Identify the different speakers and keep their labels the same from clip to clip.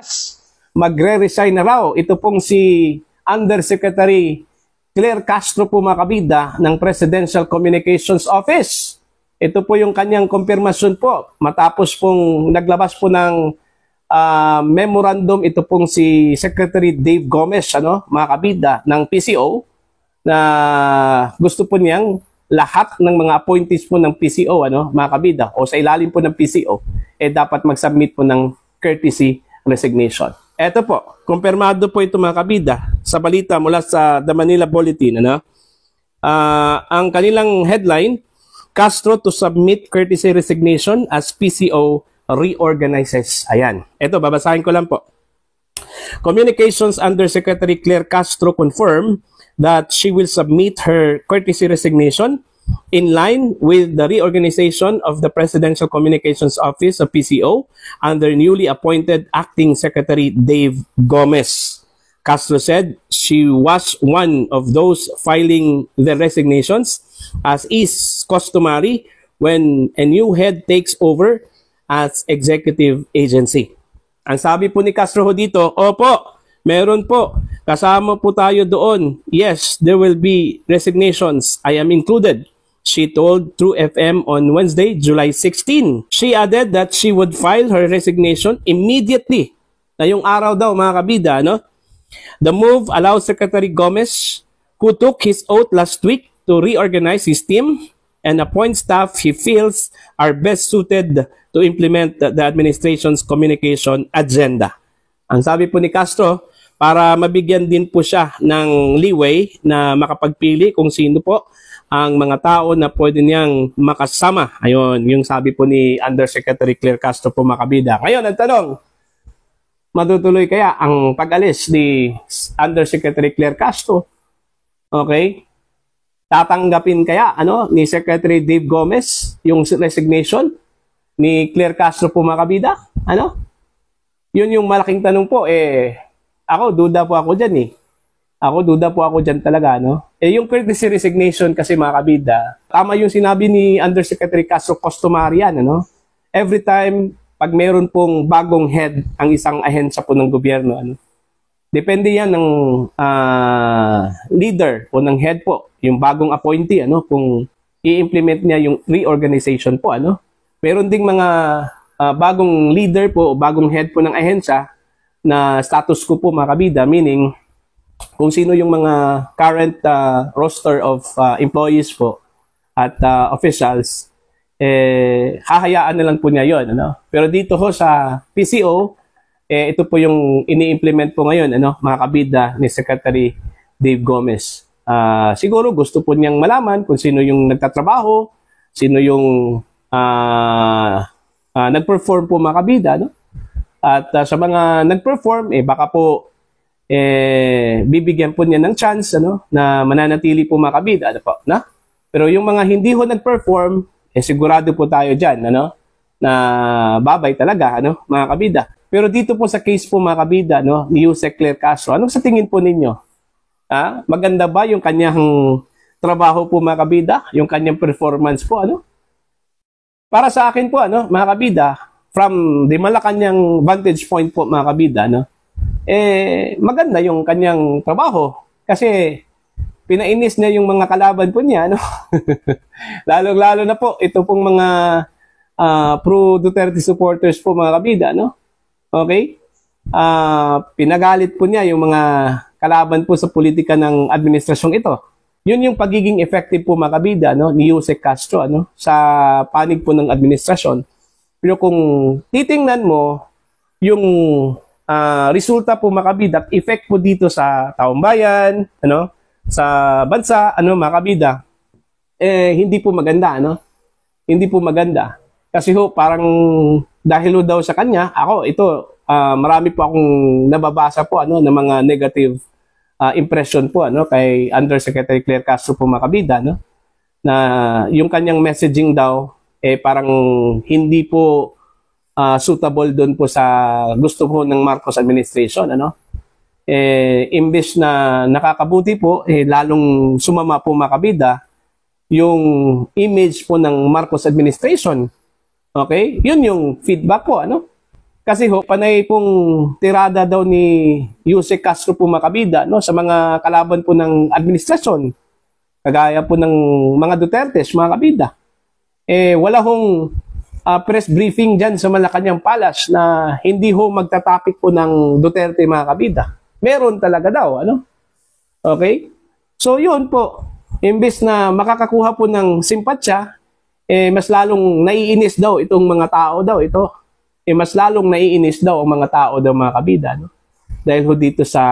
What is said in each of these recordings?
Speaker 1: Plus, magre-resign na raw. Ito pong si Undersecretary Claire Castro po mga kabida ng Presidential Communications Office. Ito po yung kanyang konfirmasyon po. Matapos pong naglabas po ng memorandum, ito pong si Secretary Dave Gomez, mga kabida ng PCO, na gusto po niyang lahat ng mga appointees po ng PCO, mga kabida, o sa ilalim po ng PCO, dapat mag-submit po ng courtesy resignation. Ito po, kumpirmado po ito mga kabida sa balita mula sa The Manila Bulletin. Ang kanilang headline, Castro to submit courtesy resignation as PCO reorganizes. Ayan. Ito, babasahin ko lang po. Communications Undersecretary Claire Castro confirmed that she will submit her courtesy resignation in line with the reorganization of the Presidential Communications Office of PCO under newly appointed Acting Secretary Dave Gomez. Castro said she was one of those filing their resignations, as is customary when a new head takes over as executive agency. Ang sabi po ni Castro dito, opo, meron po, kasama po tayo doon. Yes, there will be resignations. I am included, she told True FM on Wednesday, July 16. She added that she would file her resignation immediately. Na yung araw daw mga kabida, The move allows Secretary Gomez, who took his oath last week, to reorganize his team and appoint staff he feels are best suited to implement the administration's communication agenda. Ang sabi po ni Castro, para mabigyan din po siya ng leeway na makapagpili kung sino po ang mga tao na pwede niyang makasama. Ayun, yung sabi po ni Undersecretary Claire Castro po mga kabida. Ngayon, ang tanong, matutuloy kaya ang pag-alis ni Undersecretary Claire Castro? Okay? Tatanggapin kaya ni Secretary Dave Gomez yung resignation ni Claire Castro po mga kabida? Yun yung malaking tanong po. Ako, duda po ako dyan duda po ako dyan talaga, yung courtesy resignation kasi mga kabida, tama yung sinabi ni Undersecretary Castro, customary yan, Every time, pag meron pong bagong head ang isang ahensya po ng gobyerno, depende yan ng leader o ng head po, yung bagong appointee, kung i-implement niya yung reorganization po, Meron ding mga bagong leader po o bagong head po ng ahensya na status quo po mga kabida, meaning kung sino yung mga current roster of employees po at officials, hahayaan na lang po niya yun. Pero dito ho sa PCO, ito po yung ini-implement po ngayon, mga kabida ni Secretary Dave Gomez. Siguro gusto po niyang malaman kung sino yung nagtatrabaho, sino yung nag-perform po mga kabida, At sa mga nag-perform, baka po bibigyan po niya ng chance na mananatili po mga kabida, Pero yung mga hindi ho nag-perform, sigurado po tayo dyan, na babay talaga, mga kabida. Pero dito po sa case po mga kabida, ni Yusek Claire Castro, anong sa tingin po ninyo? Maganda ba yung kanyang trabaho po mga kabida? Yung kanyang performance po, Para sa akin po, mga kabida, from the Malacanang vantage point po mga kabida, maganda yung kanyang trabaho kasi pinainis niya yung mga kalaban po niya, Lalong-lalo na po ito pong mga pro-Duterte supporters po mga kabida, Okay? Pinagalit po niya yung mga kalaban po sa politika ng administrasyong ito. Yun yung pagiging effective po mga kabida, ni Yusek Castro, sa panig po ng administrasyon. Pero kung titingnan mo yung resulta po mga kabida, effect po dito sa taong bayan, sa bansa, mga kabida, hindi po maganda, Hindi po maganda. Kasi parang dahil daw sa kanya, marami po akong nababasa po, ng mga negative impression po, kay Undersecretary Claire Castro po mga kabida, na yung kanyang messaging daw, parang hindi po suitable doon po sa gusto po ng Marcos administration, imbes na nakakabuti po, lalong sumama po mga kabida yung image po ng Marcos administration. Okay? Yun yung feedback po, Kasi ho, panay pong tirada daw ni Yusek Castro po mga kabida, no, sa mga kalaban po ng administrasyon, kagaya po ng mga Dutertes, mga kabida. Wala hong press briefing dyan sa Malacanang Palace na hindi ho magtatapik po ng Duterte, mga kabida. Meron talaga daw, ano? Okay? So, yun po. Imbes na makakakuha po ng simpatsya, mas lalong naiinis daw itong mga tao daw ito. Mas lalong naiinis daw ang mga tao daw, mga kabida, no? Dahil ho dito sa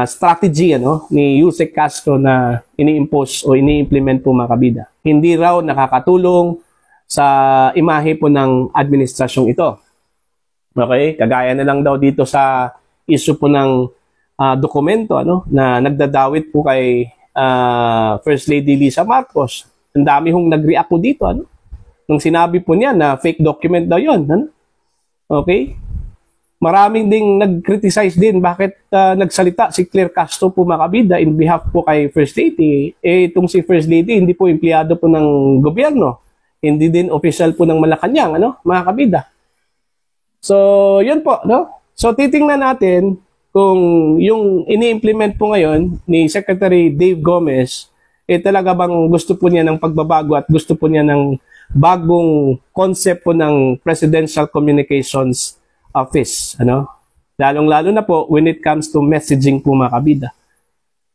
Speaker 1: strategy, ano, ni Yusek Castro na ini-impose o ini-implement po, mga kabida. Hindi raw nakakatulong sa imahe po ng administrasyong ito. Okay? Kagaya na lang daw dito sa issue po ng dokumento, ano, na nagdadawit po kay First Lady Lisa Marcos. Ang dami hong nag-react po dito, ano? Nung sinabi po niya na fake document daw yun, ano? Okay? Maraming ding nag-criticize din bakit nagsalita si Claire Castro po, mga kabida, in behalf po kay First Lady. Itong si First Lady, hindi po empleyado po ng gobyerno. Hindi din official po ng Malacanang, ano, mga kabida. So, yun po, no? So, titingnan natin kung yung ini-implement po ngayon ni Secretary Dave Gomez, talaga bang gusto po niya ng pagbabago at gusto po niya ng bagong concept po ng Presidential Communications Office, ano? Lalong-lalo na po when it comes to messaging po, mga kabida.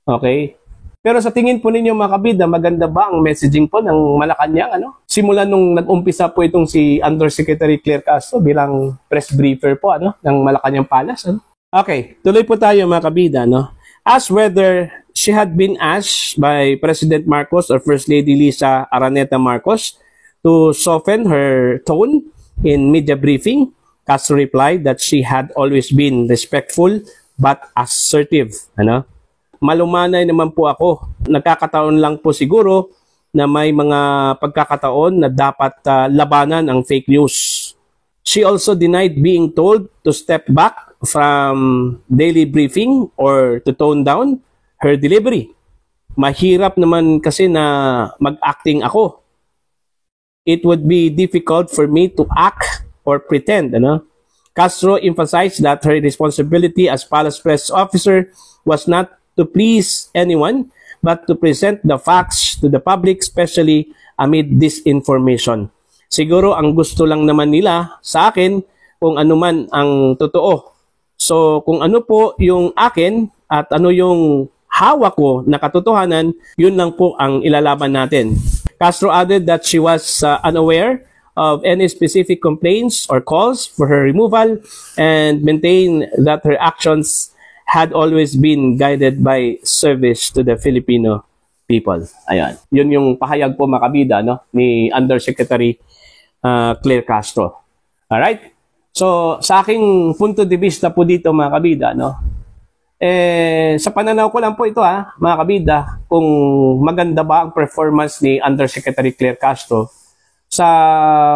Speaker 1: Okay? Pero sa tingin po ninyo, mga kabida, maganda ba ang messaging po ng Malacanang, ano? Simula nung nag-umpisa po itong si Undersecretary Claire Castro bilang press briefer po, ano, ng Malacanang Palace, ano? Okay, tuloy po tayo, mga kabida, no? As whether she had been asked by President Marcos or First Lady Lisa Araneta Marcos to soften her tone in media briefing, Castro replied that she had always been respectful but assertive. Ano? Malumanay naman po ako. Nagkakataon lang po siguro na may mga pagkakataon na dapat labanan ang fake news. She also denied being told to step back from daily briefing or to tone down her delivery. Mahirap naman kasi na mag-acting ako. It would be difficult for me to act or pretend, ano? Castro emphasized that her responsibility as Palace Press Officer was not to please anyone, but to present the facts to the public, especially amid disinformation. Siguro ang gusto lang naman nila sa akin kung ano man ang totoo. So kung ano po yung akin at ano yung hawak ko na katotohanan, yun lang po ang ilalaban natin. Castro added that she was unaware of any specific complaints or calls for her removal and maintained that her actions had always been guided by service to the Filipino people. Ayan. Yun yung pahayag po, mga kabida, no, ni Undersecretary Claire Castro. Alright? So, sa aking punto de vista po dito, mga kabida, no, sa pananaw ko lang po ito, mga kabida, kung maganda ba ang performance ni Undersecretary Claire Castro, sa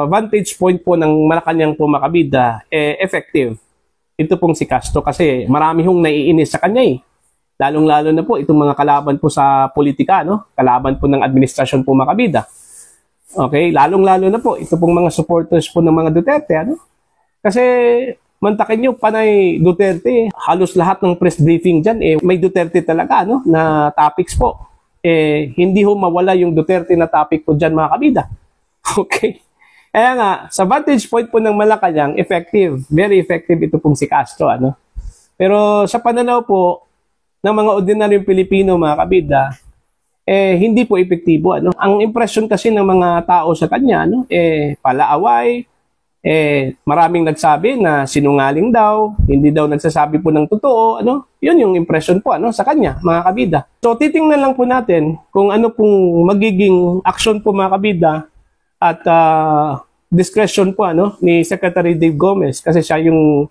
Speaker 1: vantage point po ng Malacanang po, mga kabida, effective. Ito pong si Castro kasi marami hong naiinis sa kanya eh. Lalong-lalo na po itong mga kalaban po sa politika, no? Kalaban po ng administrasyon po, mga kabida. Okay? Lalong-lalo na po ito pong mga supporters po ng mga Duterte, ano? Kasi mantakin nyo, panay Duterte, halos lahat ng press briefing dyan, may Duterte talaga, no, na topics po. Hindi ho mawala yung Duterte na topic po dyan, mga kabida. Okay? Kaya nga, sa vantage point po ng Malacanang, effective, very effective ito pong si Castro, ano. Pero sa pananaw po ng mga ordinaryong Pilipino, mga kabida, hindi po epektibo, ano. Ang impression kasi ng mga tao sa kanya, ano, palaaway, maraming nagsabi na sinungaling daw, hindi daw nagsasabi po ng totoo, ano? Yun yung impression po, ano, sa kanya, mga kabida. So titingnan lang po natin kung ano pong magiging action po, mga kabida, at discretion po, ano, ni Secretary Dave Gomez, kasi siya yung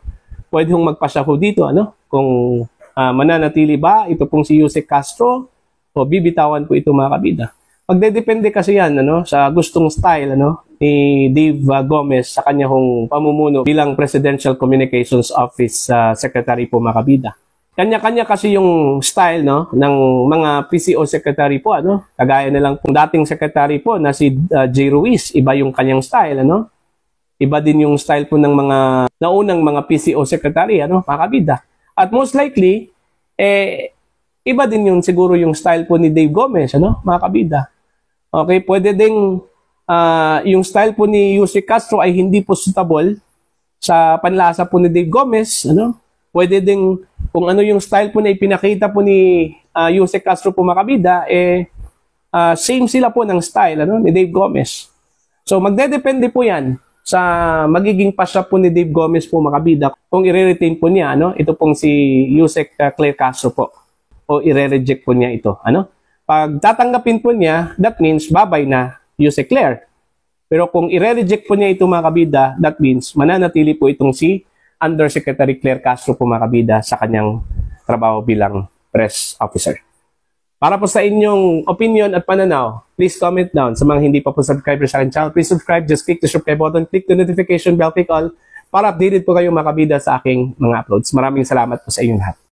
Speaker 1: pwede hong magpasya po dito, ano, kung mananatili ba ito pong si Yusek Castro o bibitawan po ito, mga kabida. Magdedepende kasi yan, ano, sa gustong style, ano, ni Dave Gomez sa kanya hong pamumuno bilang Presidential Communications Office Secretary po, mga kabida. Kanya-kanya kasi yung style, no, ng mga PCO secretary po, ano. Kagaya na lang pong dating secretary po na si J. Ruiz, iba yung kanyang style, ano. Iba din yung style po ng mga naunang mga PCO secretary, ano, mga kabida. At most likely, iba din yung siguro yung style po ni Dave Gomez, ano, mga kabida. Okay, pwede ding yung style po ni Yusek Castro ay hindi po suitable sa panlasa po ni Dave Gomez, ano. Pwede ding kung ano yung style po na ipinakita po ni Yusek Castro po, mga kabida, same sila po ng style, ano, ni Dave Gomez. So magdedepende po yan sa magiging pasya po ni Dave Gomez po, mga kabida, kung i-retain po niya, ano, ito pong si Yusek Claire Castro po, o i-reject po niya ito, ano. Pag tatanggapin po niya, that means babay na Yusek Claire. Pero kung i-reject po niya ito, mga kabida, that means mananatili po itong si Undersecretary Claire Castro po, mga kabida, sa kanyang trabaho bilang press officer. Para po sa inyong opinion at pananaw, please comment down. Sa mga hindi pa po subscriber sa akin channel, please subscribe. Just click the subscribe button, click the notification bell, click all para updated po kayo, mga kabida, sa aking mga uploads. Maraming salamat po sa inyong lahat.